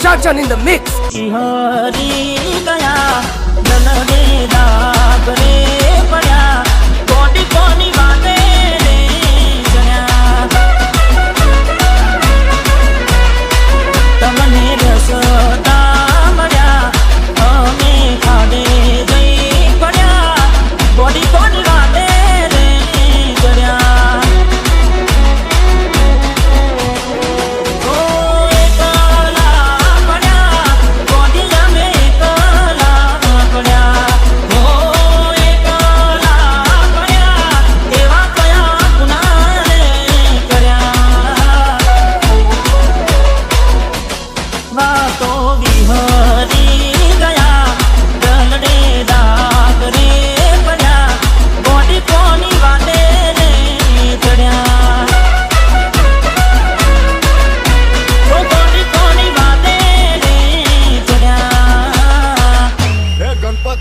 Shajan in the mix.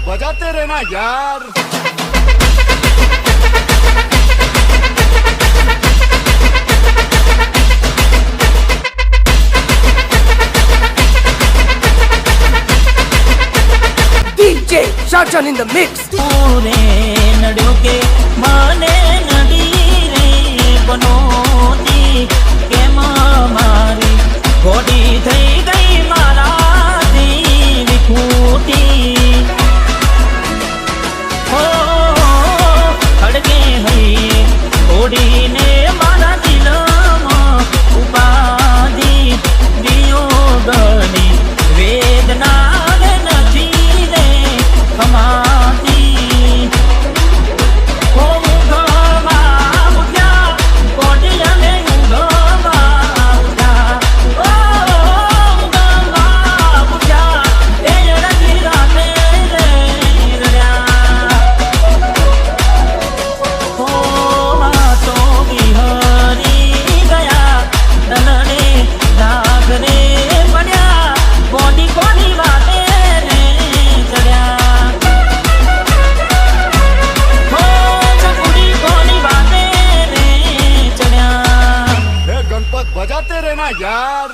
बजाते रहना यार। DJ Shajan in the mix. पूरे नडियों के माने नडी रे बनोती के मारी गोडी थई गई मारा दी विखूटी हो खड़के हई गोडी ने मारा दिलमा उपाधी दियो गनी वेदना नथी रे कमाती हो मुगमा मुग्या कोडिया में मुगमा मुग्या ओ मुगमा मुग्या ए रंगी राते रे रया हो मा तो बिहारी गया ननने नागरे बन्या कोडी कोडी बाते रे चढ़या हो चकुड़ी कोडी बाते रे चढ़या गणपत बजाते रहना यार।